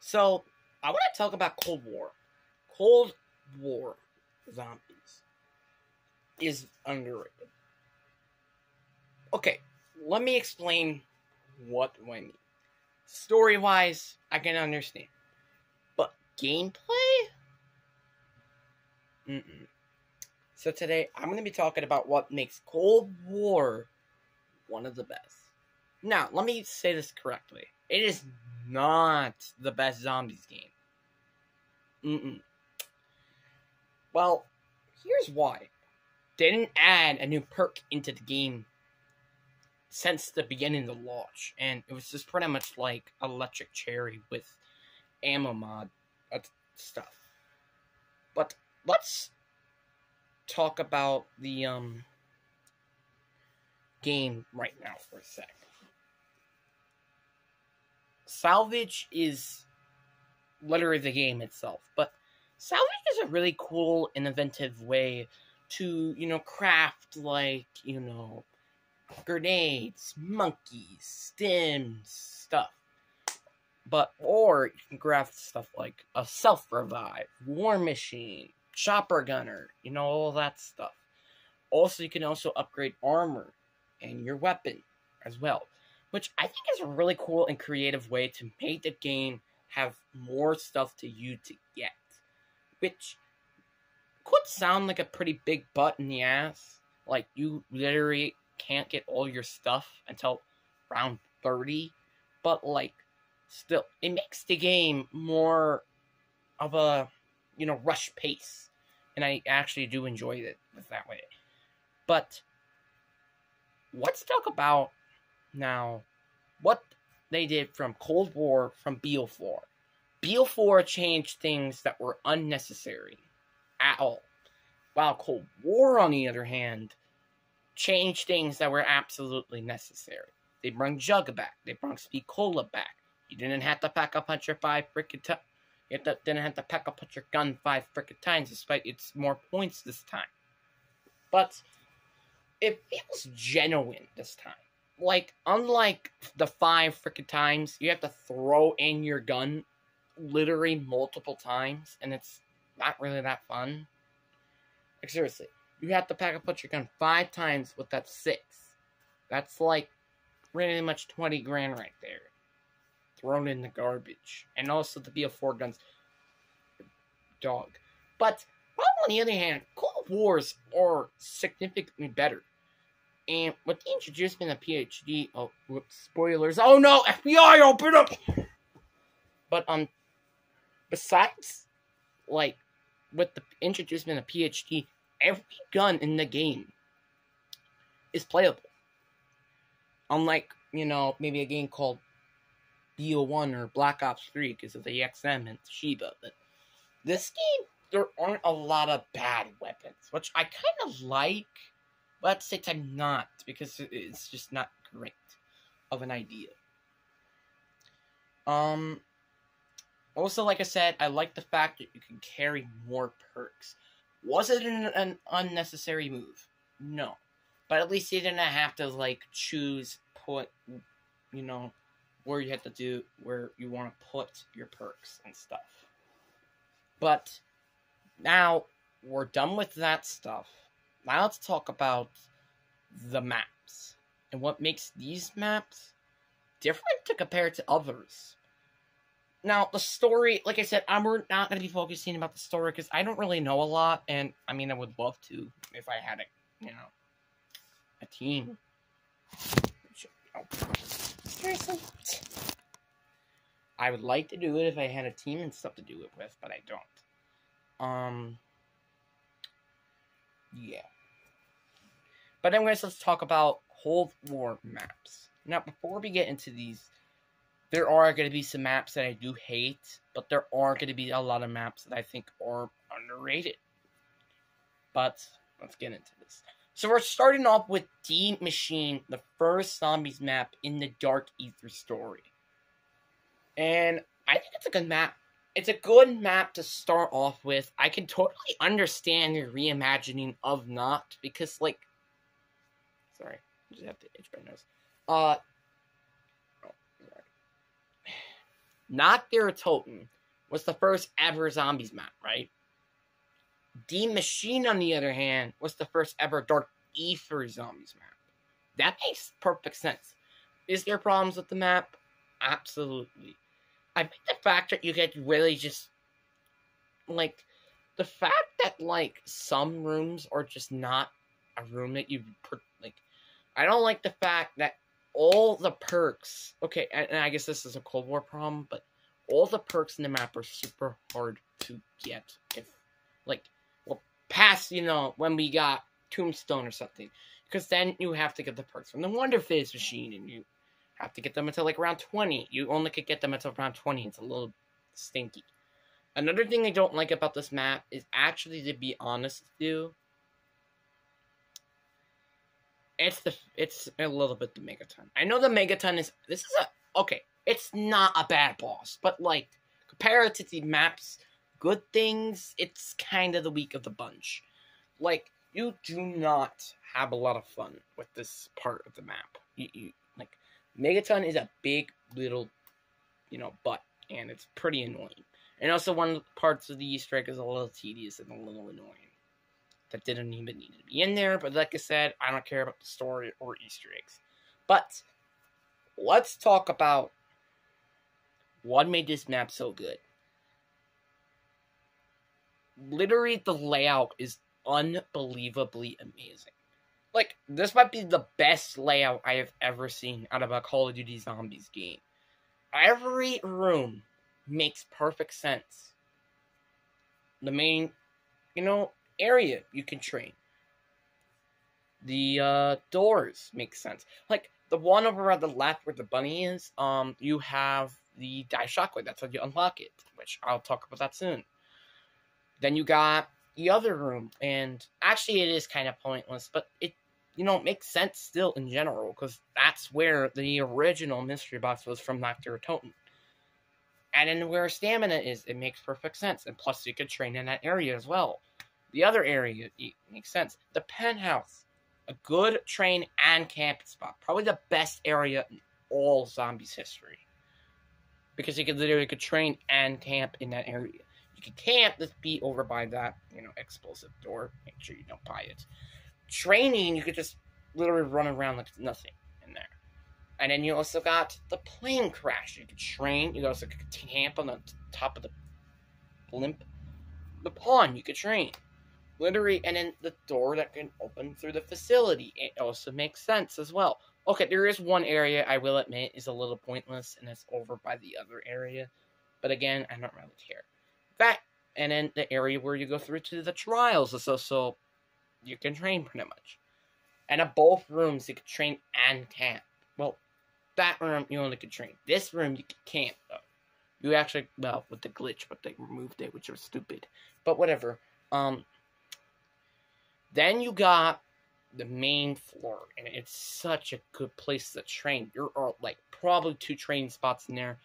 So, I want to talk about Cold War. Cold War zombies is underrated. Okay, let me explain what do I mean. Story-wise, I can understand. But gameplay? So today, I'm going to be talking about what makes Cold War one of the best. Now, let me say this correctly. It is not the best zombies game. Well, here's why. They didn't add a new perk into the game since the beginning of the launch, and it was just pretty much like Electric Cherry with ammo mod stuff. But let's talk about the game right now for a sec. Salvage is literally the game itself, but salvage is a really cool and inventive way to, craft, grenades, monkeys, stims, stuff. Or you can craft stuff like a self-revive, war machine, chopper gunner, all that stuff. Also, you can also upgrade armor and your weapon as well, which I think is a really cool and creative way to make the game have more stuff to you to get, which could sound like a pretty big butt in the ass. Like, you literally can't get all your stuff until round 30, but, still, it makes the game more of a, rush pace, and I actually do enjoy it that way. But let's talk about now what they did from Cold War from BO4. BO4 changed things that were unnecessary at all, while Cold War, on the other hand, changed things that were absolutely necessary. They brought Jug back. They brought Speed Cola back. You didn't have to pack up your didn't have to pack up your gun 5 frickin' times, despite it's more points this time. But it feels genuine this time. Unlike the 5 frickin' times, you have to throw in your gun literally multiple times, and it's not really that fun. Seriously, you have to pack up your gun 5 times with that 6. That's pretty much 20 grand right there. Thrown in the garbage. And also the BO4 guns. Dog. But, on the other hand, Cold Wars are significantly better. And with the introduction of PhD... Oh, whoops. Spoilers. Oh no! FBI, open up! But, besides, with the introduction of PhD, every gun in the game is playable. Unlike, maybe a game called BO1 or Black Ops 3 because of the XM and Toshiba. But this game, there aren't a lot of bad weapons, which I kind of like, but at the same time not, because it's just not great of an idea. Also, like I said, I like the fact that you can carry more perks. Was it an unnecessary move? No. But at least you didn't have to, choose, where you have to do, where you want to put your perks and stuff. But now we're done with that stuff. Now let's talk about the maps and what makes these maps different to compare to others. Now, the story, like I said, we're not going to be focusing about the story because I don't really know a lot, and I would love to if I had a team. Seriously? I would like to do it if I had a team and stuff to do it with, but I don't. Yeah. But anyways, let's talk about Cold War maps. Now, before we get into these, there are going to be some maps that I do hate, but there are going to be a lot of maps that I think are underrated. But let's get into this. So we're starting off with D Machine, the first zombies map in the Dark Ether story. And I think it's a good map. It's a good map to start off with. I can totally understand your reimagining of Not, because, sorry, I just have to itch my nose. Nocturne Totem was the first ever zombies map, right? The Machine, on the other hand, was the first ever Dark Ether zombies map. That makes perfect sense. Is there problems with the map? Absolutely. I think the fact that you get really just, like, the fact that, like, some rooms are just not a room that you, like, I don't like the fact that all the perks, okay, and I guess this is a Cold War problem, but all the perks in the map are super hard to get. If, like, well, past, when we got Tombstone or something. Because then you have to get the perks from the Wonder Fizz machine, and you have to get them until, like, around 20. You only could get them until around 20. It's a little stinky. Another thing I don't like about this map is, actually, to be honest with you, it's a little bit the Megaton. I know the Megaton is, okay, it's not a bad boss, but, like, compared to the map's good things, it's kind of the weak of the bunch. Like, you do not have a lot of fun with this part of the map. Like, Megaton is a big little, butt, and it's pretty annoying. And also, one of the parts of the Easter egg is a little tedious and a little annoying. That didn't even need to be in there, but like I said, I don't care about the story or Easter eggs. But let's talk about what made this map so good. Literally, the layout is unbelievably amazing. Like, this might be the best layout I have ever seen out of a Call of Duty Zombies game. Every room makes perfect sense. The main, area you can train. The doors make sense. Like, the one over on the left where the bunny is, you have the Die Shockwave. That's how you unlock it, which I'll talk about that soon. Then you got the other room, and actually it is kind of pointless, but it, makes sense still in general, because that's where the original mystery box was from Nocturne Totem. And then where stamina is, it makes perfect sense, and plus you could train in that area as well. The other area, it makes sense. The penthouse, a good train and camp spot. Probably the best area in all Zombies history. Because you could train and camp in that area. You can camp, just be over by that, explosive door. Make sure you don't buy it. Training, you could just literally run around like nothing in there. And then you also got the plane crash. You could train. You also could camp on the top of the blimp. The pawn, you could train. Literally, and then the door that can open through the facility. It also makes sense as well. Okay, there is one area I will admit is a little pointless, and it's over by the other area. But again, I don't really care. That, and then the area where you go through to the trials is also, you can train pretty much. And in both rooms, you can train and camp. Well, that room, you only can train. This room, you can camp, though. You actually, well, with the glitch, but they removed it, which was stupid. But whatever. Then you got the main floor, and it's such a good place to train. There are, like, probably 2 training spots in there.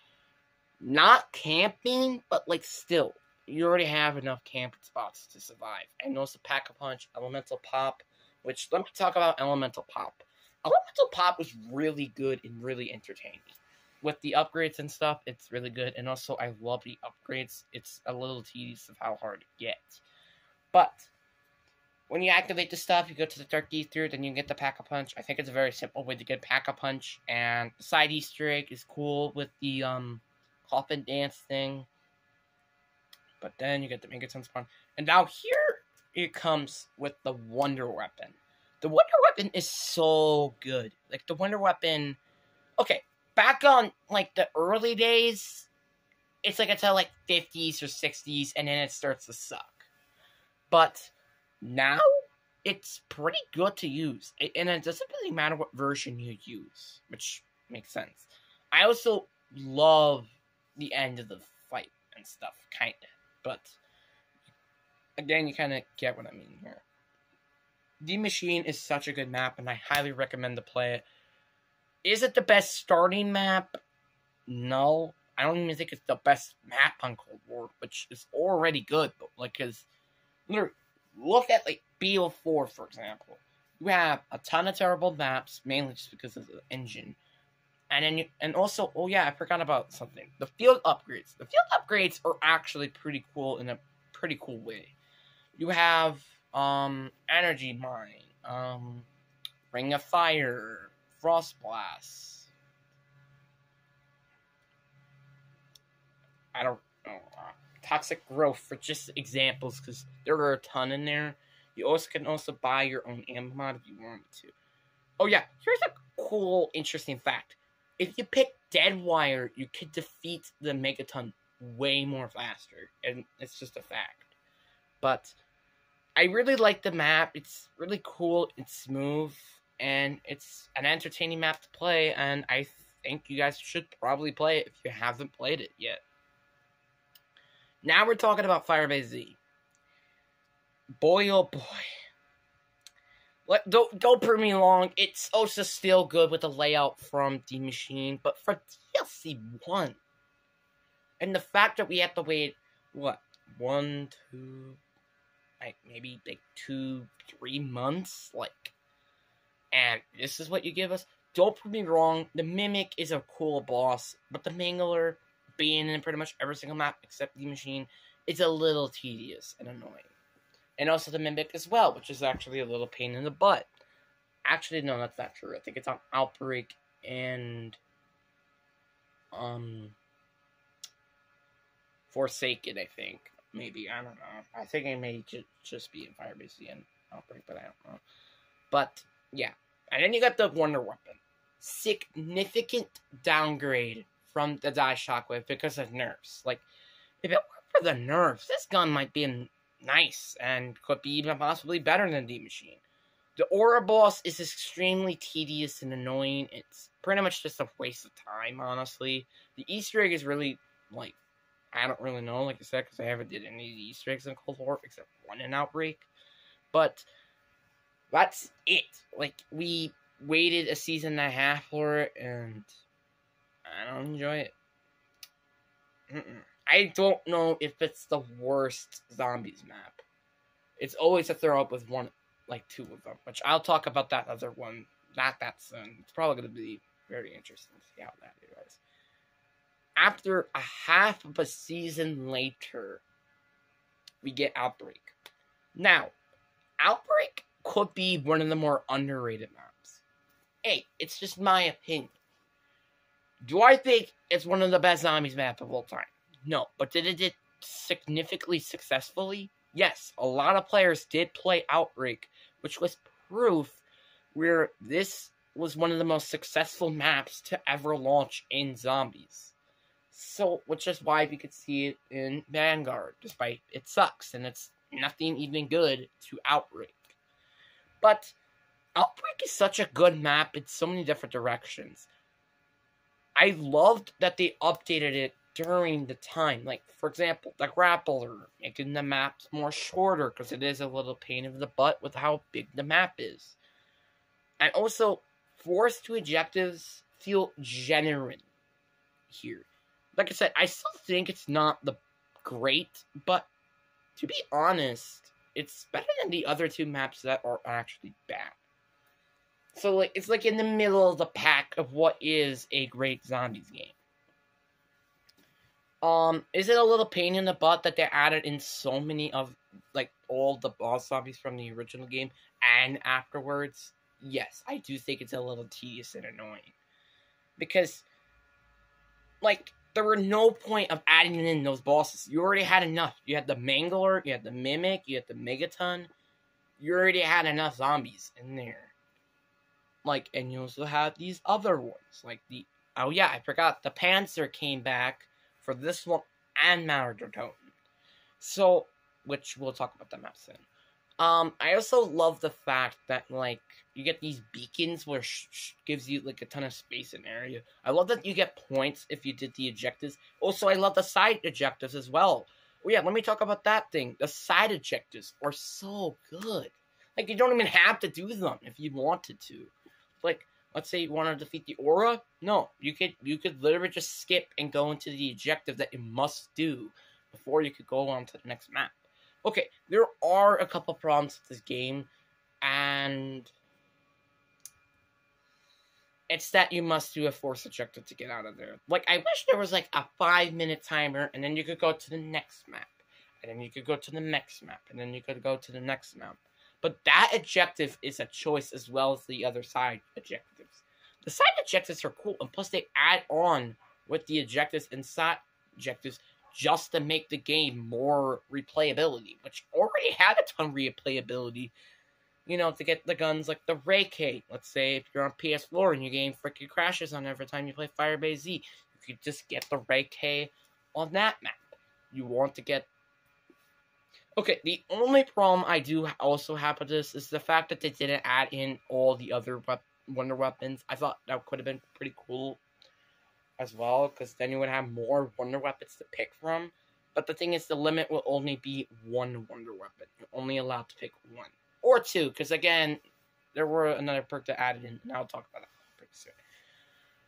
Not camping, but, like, still. You already have enough camping spots to survive. And also Pack-a-Punch, Elemental Pop, which, let me talk about Elemental Pop. Elemental Pop was really good and really entertaining. With the upgrades and stuff, it's really good. And also, I love the upgrades. It's a little tedious of how hard it gets. But when you activate the stuff, you go to the Dark Ether, then you get the Pack-a-Punch. I think it's a very simple way to get Pack-a-Punch. And the side Easter egg is cool with the coffin dance thing. But then you get the Megaton spawn. And now here it comes with the Wonder Weapon. The Wonder Weapon is so good. Like, the Wonder Weapon, okay, back on, like, the early days, it's like until, like, 50s or 60s, and then it starts to suck. But now, it's pretty good to use. And it doesn't really matter what version you use, which makes sense. I also love the end of the fight and stuff, kind of. But, again, you kind of get what I mean here. The Machine is such a good map, and I highly recommend to play it. Is it the best starting map? No. I don't even think it's the best map on Cold War, which is already good. But, like, because, look at, like, BO4, for example. You have a ton of terrible maps, mainly just because of the engine. And then and also, oh yeah, I forgot about something. The field upgrades. The field upgrades are actually pretty cool in a pretty cool way. You have energy mine, ring of fire, frost blast. I don't know. Toxic growth for just examples, because there are a ton in there. You also can buy your own ammo mod if you wanted to. Oh yeah, here's a cool, interesting fact. If you pick Dead Wire, you can defeat the Megaton way more faster, and it's just a fact. But I really like the map. It's really cool, it's smooth, and it's an entertaining map to play, and I think you guys should probably play it if you haven't played it yet. Now we're talking about Firebase Z. Boy, oh boy. Don't prove me wrong. It's also still good with the layout from the machine, but for DLC 1, and the fact that we have to wait, what, 1, 2, maybe 2, 3 months, and this is what you give us? Don't prove me wrong. The Mimic is a cool boss, but the Mangler, being in pretty much every single map except the machine, is a little tedious and annoying. And also the Mimic as well, which is actually a little pain in the butt. Actually, no, that's not true. I think it's on Outbreak and Forsaken, I think. Maybe, I don't know. I think it may just be in Firebase and Outbreak, but I don't know. But, yeah. And then you got the Wonder Weapon. Significant downgrade from the Die Shockwave because of nerfs. Like, if it weren't for the nerfs, this gun might be nice and could be even possibly better than the machine. The Aura boss is extremely tedious and annoying. It's pretty much just a waste of time, honestly. The Easter egg is really, I don't really know, like I said, because I haven't did any of the Easter eggs in Cold War, except one in Outbreak. But that's it. We waited a season and a half for it, and I don't enjoy it. I don't know if it's the worst zombies map. It's always a throw up with two of them, which I'll talk about that other one not that soon. It's probably going to be very interesting to see how that goes. After a half of a season later, we get Outbreak. Now, Outbreak could be one of the more underrated maps. Hey, it's just my opinion. Do I think it's one of the best zombies maps of all time? No. But did it do significantly successfully? Yes. A lot of players did play Outbreak, which was proof where this was one of the most successful maps to ever launch in zombies. So, which is why we could see it in Vanguard, despite it sucks, and it's nothing even good to Outbreak. But Outbreak is such a good map in so many different directions. I loved that they updated it during the time. Like, for example, the grappler, making the maps more shorter, because it is a little pain in the butt with how big the map is. And also, forced to objectives feel genuine here. Like I said, I still think it's not the great, but to be honest, it's better than the other two maps that are actually bad. So, it's in the middle of the pack of what is a great zombies game. Is it a little pain in the butt that they added in so many of, all the boss zombies from the original game and afterwards? Yes, I do think it's a little tedious and annoying. Because, there were no point of adding in those bosses. You already had enough. You had the Mangler, you had the Mimic, you had the Megaton. You already had enough zombies in there. And you also have these other ones. Oh yeah, I forgot. The Panzer came back for this one and Martyrdom. So, which we'll talk about them soon. I also love the fact that, you get these beacons where gives you, a ton of space and area. I love that you get points if you did the objectives. Also, I love the side objectives as well. Oh yeah, let me talk about that thing. The side objectives are so good. You don't even have to do them if you wanted to. Let's say you want to defeat the Aura. No, you could literally just skip and go into the objective that you must do before you could go on to the next map. Okay, there are a couple problems with this game, and It's that you must do a force objective to get out of there. Like, I wish there was, like, a 5-minute timer, and then you could go to the next map. And then you could go to the next map. And then you could go to the next map. But that objective is a choice as well as the other side objectives. The side objectives are cool, and plus they add on with the objectives and side objectives just to make the game more replayability, which already had a ton of replayability. You know, to get the guns like the Ray K. Let's say if you're on PS4 and your game freaking crashes on every time you play Firebase Z, you could just get the Ray K on that map. You want to get... Okay, the only problem I do also have with this is the fact that they didn't add in all the other wonder weapons. I thought that could have been pretty cool as well, because then you would have more wonder weapons to pick from. But the thing is, the limit will only be one wonder weapon. You're only allowed to pick one. Or two, because again, there were another perk that added in, and I'll talk about that pretty soon.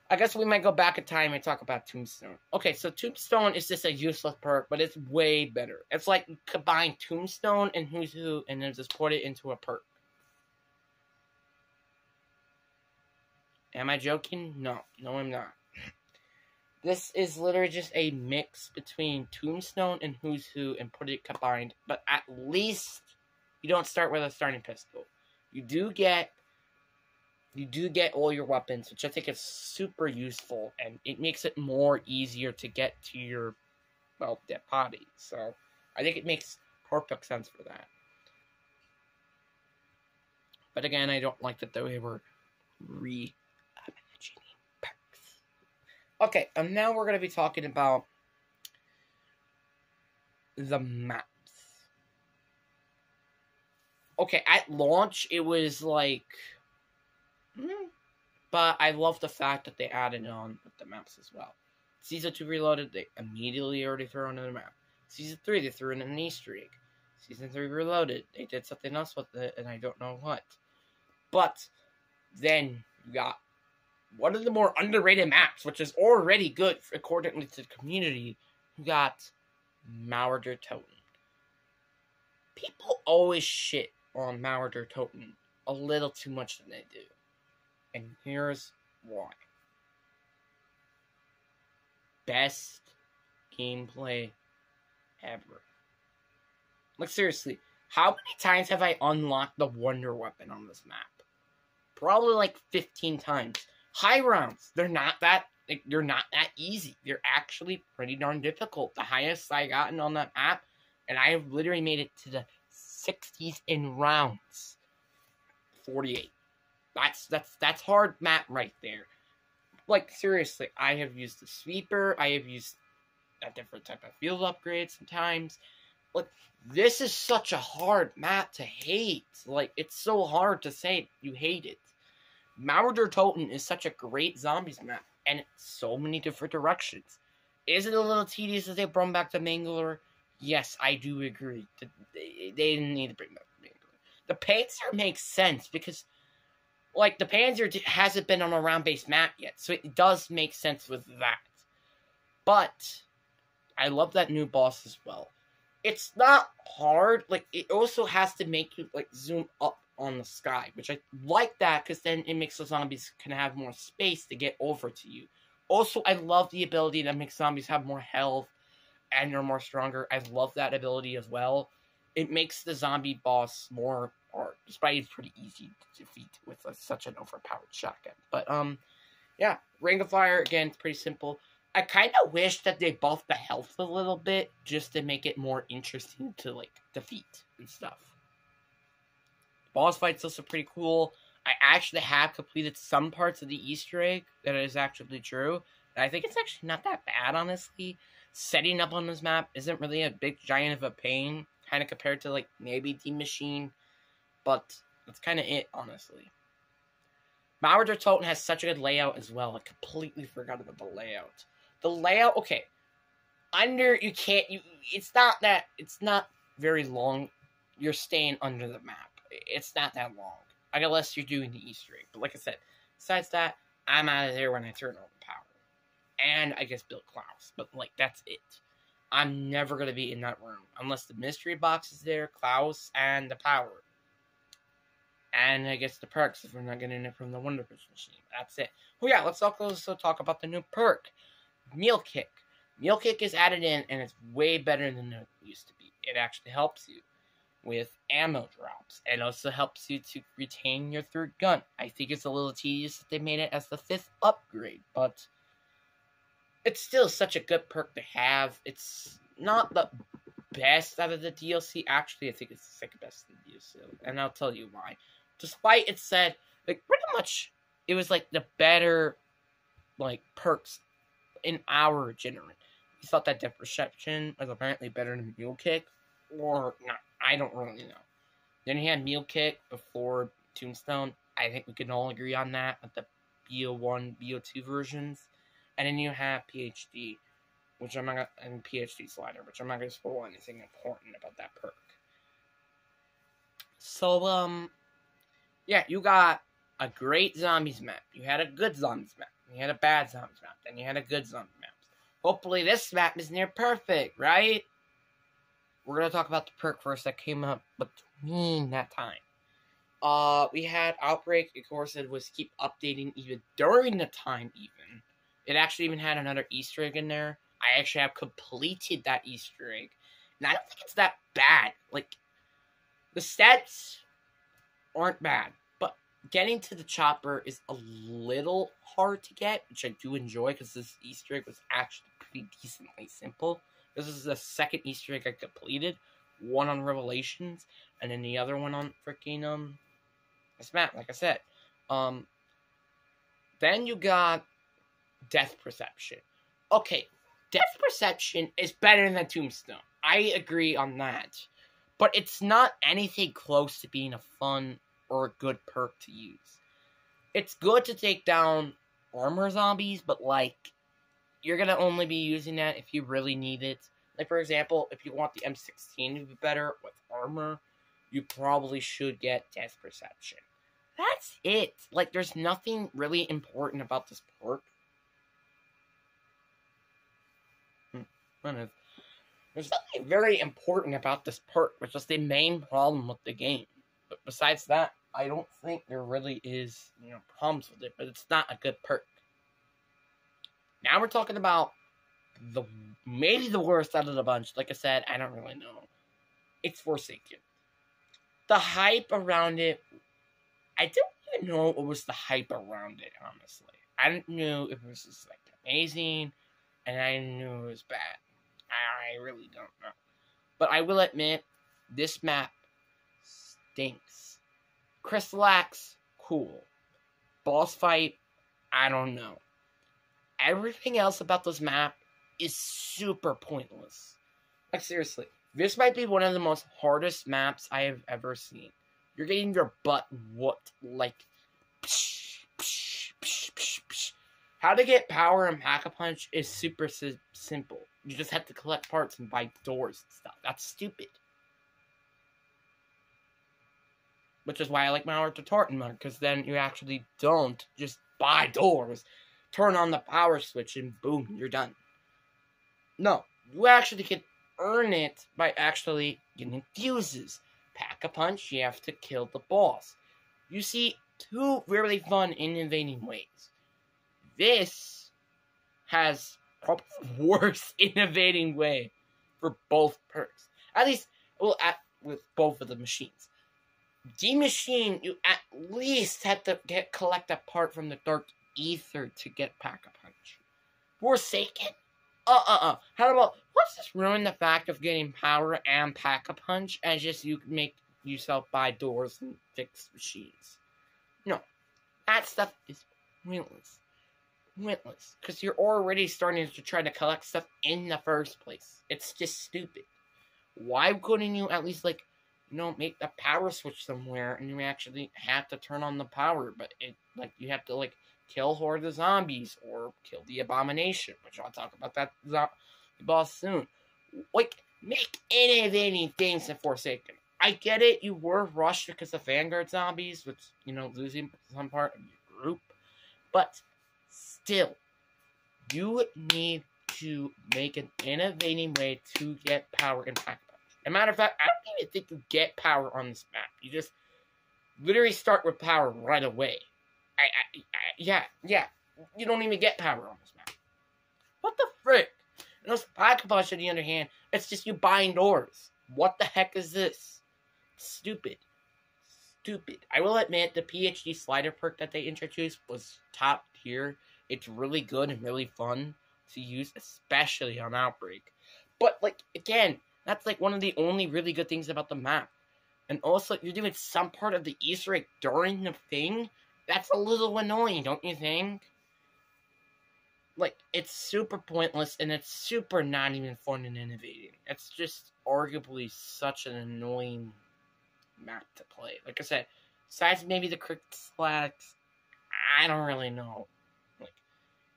I guess we might go back in time and talk about Tombstone. Okay, so Tombstone is just a useless perk, but it's way better. It's like combine Tombstone and Who's Who, and then just put it into a perk. Am I joking? No, I'm not. This is literally just a mix between Tombstone and Who's Who and put it combined, but at least you don't start with a starting pistol. You do get all your weapons, which I think is super useful, and it makes it more easier to get to your, well, dead body. So, I think it makes perfect sense for that. But again, I don't like that they were reimagining perks. Okay, and now we're going to be talking about the maps. Okay, at launch, it was like... But I love the fact that they added on with the maps as well. Season 2 Reloaded, they immediately already threw another map. Season 3, they threw in an Easter egg. Season 3 Reloaded, they did something else with it, and I don't know what. But then you got one of the more underrated maps, which is already good according to the community. You got Marauder Totem. People always shit on Marauder Totem a little too much than they do. And here's why. Best gameplay ever. Like, seriously, how many times have I unlocked the Wonder Weapon on this map? Probably like 15 times. High rounds, they're not that easy. They're actually pretty darn difficult. The highest I gotten on that map, and I have literally made it to the 60s in rounds. 48. That's hard map right there. Like, seriously, I have used the sweeper. I have used a different type of field upgrade sometimes. Like, this is such a hard map to hate. Like, it's so hard to say you hate it. Marauder Totem is such a great zombies map, and it's so many different directions. Is it a little tedious that they brought back the Mangler? Yes, I do agree. They didn't need to bring back the Mangler. The Panzer makes sense, because, like, the Panzer hasn't been on a round-based map yet, so it does make sense with that. But I love that new boss as well. It's not hard. Like, it also has to make you, like, zoom up on the sky, which I like that, because then it makes the zombies can have more space to get over to you. Also, I love the ability that makes zombies have more health and they're more stronger. I love that ability as well. It makes the zombie boss more hard, despite it's pretty easy to defeat with such an overpowered shotgun. But, yeah, Ring of Fire, again, it's pretty simple. I kind of wish that they buffed the health a little bit, just to make it more interesting to, like, defeat and stuff. Boss fight's also pretty cool. I actually have completed some parts of the Easter egg that is actually true. And I think it's actually not that bad, honestly. Setting up on this map isn't really a big giant of a pain, kind of compared to, like, maybe the Machine. But that's kind of it, honestly. Marauder Totem has such a good layout as well. I completely forgot about the layout. The layout, okay. It's not very long. You're staying under the map. It's not that long. Unless you're doing the Easter egg. But like I said, besides that, I'm out of there when I turn on the power. And I guess build Klaus. But, like, that's it. I'm never going to be in that room. Unless the mystery box is there, Klaus, and the power. And I guess the perks if we're not getting it from the Wonder Bridge machine. That's it. Oh yeah, let's also talk about the new perk, Meal Kick. Meal Kick is added in, and it's way better than it used to be. It actually helps you with ammo drops. It also helps you to retain your third gun. I think it's a little tedious that they made it as the 5th upgrade, but it's still such a good perk to have. It's not the best out of the DLC. Actually, I think it's the second best in the DLC, and I'll tell you why. Despite it said, like, pretty much, it was, like, the better, like, perks in our generation. We thought that Depth Perception was apparently better than Mule Kick, or not. I don't really know. Then you had Meal Kick before Tombstone. I think we can all agree on that with the BO1, BO2 versions. And then you have PhD, which I'm not gonna, and PhD Slider, which I'm not going to spoil anything important about that perk. So, yeah, you got a great zombies map. You had a good zombies map. You had a bad zombies map. Then you had a good zombie map. Hopefully this map is near perfect, right? We're going to talk about the perk first that came up between that time. We had Outbreak. Of course, it was keep updating even during the time even. It actually even had another Easter egg in there. I actually have completed that Easter egg. And I don't think it's that bad. Like, the stats aren't bad. But getting to the chopper is a little hard to get, which I do enjoy because this Easter egg was actually pretty decently simple. This is the second Easter egg I completed. One on Revelations, and then the other one on freaking, this map, like I said. Then you got Depth Perception. Okay, Depth Perception is better than Tombstone. I agree on that. But it's not anything close to being a fun or a good perk to use. It's good to take down armor zombies, but, like, you're going to only be using that if you really need it. Like, for example, if you want the M16 to be better with armor, you probably should get Depth Perception. That's it. Like, there's nothing really important about this perk. There's nothing very important about this perk, which is the main problem with the game. But besides that, I don't think there really is, problems with it, but it's not a good perk. Now we're talking about maybe the worst out of the bunch. Like I said, I don't really know. It's Forsaken. The hype around it, I don't even know what was the hype around it, honestly. I didn't know if it was just, like, amazing, and I knew it was bad. I really don't know. But I will admit, this map stinks. Crystal Axe, cool. Boss fight, I don't know. Everything else about this map is super pointless. Like, seriously, this might be one of the most hardest maps I have ever seen. You're getting your butt whooped, like, psh, psh, psh, psh, psh. How to get power in Pack-a-Punch is super simple. You just have to collect parts and buy doors and stuff. That's stupid. Which is why I like my Art to Tartan mode, because then you actually don't just buy doors, turn on the power switch, and boom, you're done. No, you actually can earn it by actually getting fuses. Pack-a-Punch, you have to kill the boss. You see two really fun, innovating ways. This has probably the worst innovating way for both perks. At least, well, with both of the machines. The machine, you at least have to collect a part from the Dark Ether to get Pack-a-Punch. Forsaken? How about, let's just ruin the fact of getting power and Pack-a-Punch and just you can make yourself buy doors and fix machines. No. That stuff is pointless. Pointless. Because you're already starting to try to collect stuff in the first place. It's just stupid. Why couldn't you at least, like, make the power switch somewhere and you actually have to turn on the power, but you have to, like, kill horde of zombies or kill the abomination, which I'll talk about that boss soon. Like, make innovating things in Forsaken. I get it, you were rushed because of Vanguard zombies, which, losing some part of your group, but still, you need to make an innovating way to get power in Pack-a-Punch. As a matter of fact, I don't even think you get power on this map. You just literally start with power right away. Yeah. You don't even get power on this map. What the frick? And those Pokeballs, on the other hand, it's just you buying doors. What the heck is this? Stupid. I will admit, the PhD slider perk that they introduced was top tier. It's really good and really fun to use, especially on Outbreak. But, like, again, that's, like, one of the only really good things about the map. And also, you're doing some part of the Easter egg during the thing. That's a little annoying, don't you think? Like, it's super pointless, and it's super not even fun and innovating. It's just arguably such an annoying map to play. Like I said, besides maybe the Crystalax, I don't really know. Like,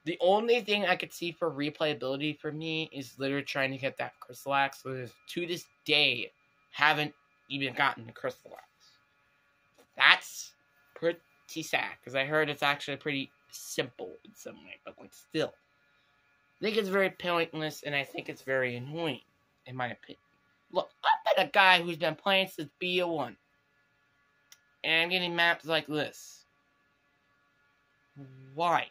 the only thing I could see for replayability for me is literally trying to get that Crystalax, which to this day haven't even gotten the Crystalax. That's pretty sad, because I heard it's actually pretty simple in some way, but like still. I think it's very pointless, and I think it's very annoying, in my opinion. Look, I've been a guy who's been playing since BO1, and I'm getting maps like this. Why?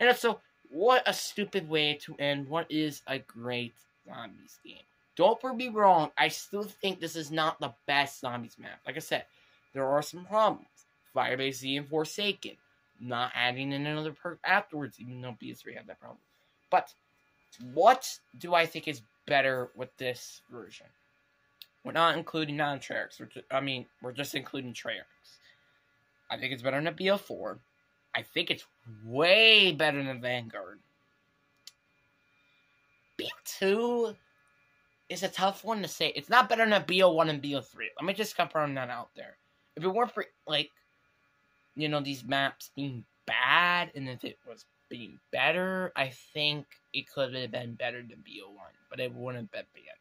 And also, what a stupid way to end what is a great zombies game. Don't get me wrong, I still think this is not the best zombies map. Like I said, there are some problems. Firebase Z and Forsaken. Not adding in another perk afterwards, even though BS3 had that problem. But what do I think is better with this version? We're not including non-Treyarchs. We're just including Treyarchs. I think it's better than BO4. I think it's way better than Vanguard. BO2 is a tough one to say. It's not better than BO1 and BO3. Let me just confirm that out there. If it weren't for, like, you know, these maps being bad, and if it was being better, I think it could have been better than BO1, but it wouldn't have been better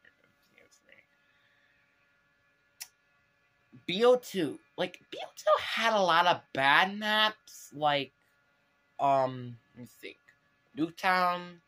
than BO3. BO2, like, BO2 had a lot of bad maps, like, let me think, Nuketown,